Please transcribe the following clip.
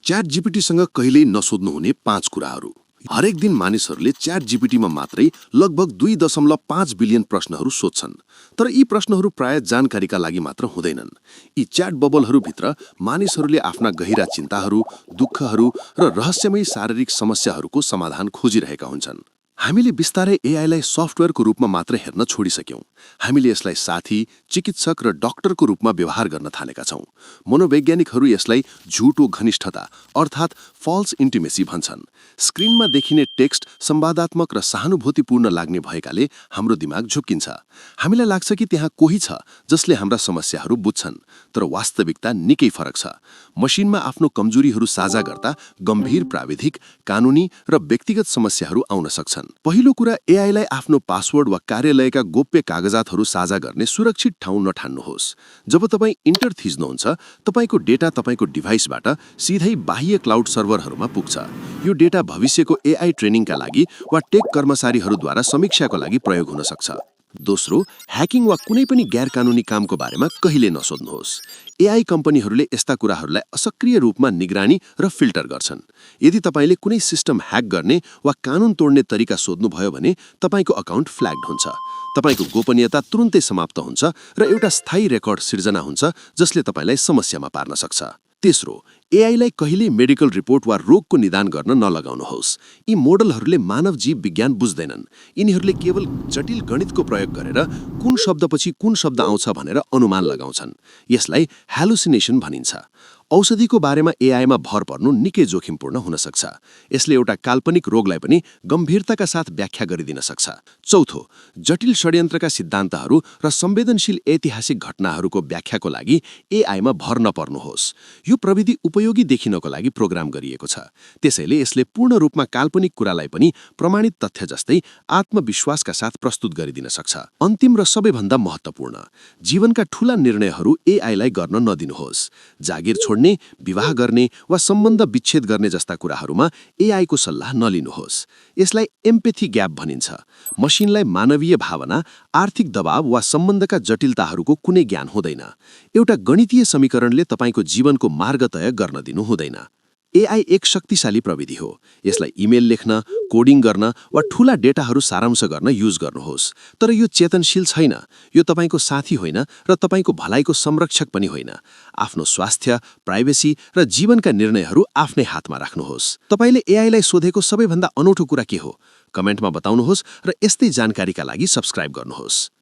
Chat जीपीटीसँग कहिल्यै नसोध्नुहुने 5 कुराहरू। हरेक दिन मानिसहरूले च्याट जीपीटीमा मात्रै लगभग 2.5 बिलियन प्रश्नहरू सोध्छन्। तर यी प्रश्नहरू प्राय जानकारीका लागि मात्र हुँदैनन्। यी च्याट बबलहरूभित्र मानिसहरूले आफ्ना गहिरा चिन्ताहरू, दुःखहरू र रहस्यमयी शारीरिक समस्याहरूको समाधान खोजिरहेका हुन्छन्। हामीले बिस्तारै एआईलाई सफ्टवेयरको रूपमा मात्र हेर्न छोडिसक्यौं। हामीले यसलाई साथी, चिकित्सक र डाक्टरको रूपमा व्यवहार गर्न थालेका छौं। मनोवैज्ञानिकहरू यसलाई झुटो घनिष्ठता अर्थात् फल्स इन्टिमेसी भन्छन्। स्क्रिनमा देखिने टेक्स्ट संवादात्मक र सहानुभूतिपूर्ण लाग्ने भएकाले हाम्रो दिमाग झुक्किन्छ। हामीलाई लाग्छ कि त्यहाँ कोही छ जसले हाम्रा समस्याहरू बुझ्छन्, तर वास्तविकता निकै फरक छ। मसिनमा आफ्नो कमजोरीहरू साझा गर्दा गम्भीर प्राविधिक, कानुनी र व्यक्तिगत समस्याहरू आउन सक्छन्। पहिलो कुरा, एआईलाई आफ्नो पासवर्ड वा कार्यालयका गोप्य कागजातहरू साझा गर्ने सुरक्षित ठाउँ नठान्नुहोस्। जब तपाईँ इन्टर थिच्नुहुन्छ, तपाईँको डेटा तपाईँको डिभाइसबाट सिधै बाह्य क्लाउड सर्भरहरूमा पुग्छ। यो डेटा भविष्यको एआई ट्रेनिङका लागि वा टेक कर्मचारीहरूद्वारा समीक्षाको लागि प्रयोग हुन सक्छ। दोस्रो, ह्याकिङ वा कुनै पनि गैरकानूनी कामको बारेमा कहिले नसोध्नुहोस्। एआई कम्पनीहरूले यस्ता कुराहरूलाई असक्रिय रूपमा निगरानी र फिल्टर गर्छन्। यदि तपाईँले कुनै सिस्टम ह्याक गर्ने वा कानुन तोड्ने तरिका सोध्नुभयो भने तपाईँको अकाउन्ट फ्ल्याग्ड हुन्छ। तपाईँको गोपनीयता तुरुन्तै समाप्त हुन्छ र एउटा स्थायी रेकर्ड सिर्जना हुन्छ जसले तपाईँलाई समस्यामा पार्न सक्छ। तेस्रो, एआईलाई कहिल्यै मेडिकल रिपोर्ट वा रोगको निदान गर्न नलगाउनुहोस्। यी मोडलहरूले मानव जीव विज्ञान बुझ्दैनन्। यिनीहरूले केवल जटिल गणितको प्रयोग गरेर कुन शब्दपछि कुन शब्द आउँछ भनेर अनुमान लगाउँछन्। यसलाई ह्यालुसिनेसन भनिन्छ। औषधिको बारेमा एआईमा भर पर्नु निकै जोखिमपूर्ण हुन सक्छ। यसले एउटा काल्पनिक रोगलाई पनि गम्भीरताका साथ व्याख्या गरिदिन सक्छ। चौथो, जटिल षड्यन्त्रका सिद्धान्तहरू र संवेदनशील ऐतिहासिक घटनाहरूको व्याख्याको लागि एआईमा भर नपर्नुहोस्। यो प्रविधि उपयोगी देखिनको लागि प्रोग्राम गरिएको छ। त्यसैले यसले पूर्ण रूपमा काल्पनिक कुरालाई पनि प्रमाणित तथ्य जस्तै आत्मविश्वासका साथ प्रस्तुत गरिदिन सक्छ। अन्तिम र सबैभन्दा महत्त्वपूर्ण, जीवनका ठूला निर्णयहरू एआईलाई गर्न नदिनुहोस्। जागिर छोड्ने, विवाह गर्ने वा सम्बन्ध विच्छेद गर्ने जस्ता कुराहरूमा एआईको सल्लाह नलिनुहोस्। यसलाई एम्पेथी ग्याप भनिन्छ। मसिनलाई मानवीय भावना, आर्थिक दबाव वा सम्बन्धका जटिलताहरूको कुनै ज्ञान हुँदैन। एउटा गणितीय समीकरणले तपाईँको जीवनको मार्ग तय गर्न दिनु हुँदैन। एआई एक शक्तिशाली प्रविधि हो। यसलाई इमेल लेख्न, कोडिङ गर्न वा ठूला डेटाहरू सारांश गर्न युज गर्नुहोस्। तर यो चेतनशील छैन। यो तपाईँको साथी होइन र तपाईँको भलाइको संरक्षक पनि होइन। आफ्नो स्वास्थ्य, प्राइभेसी र जीवनका निर्णयहरू आफ्नै हातमा राख्नुहोस्। तपाईँले एआईलाई सोधेको सबैभन्दा अनौठो कुरा के हो? कमेन्टमा बताउनुहोस् र यस्तै जानकारीका लागि सब्स्क्राइब गर्नुहोस्।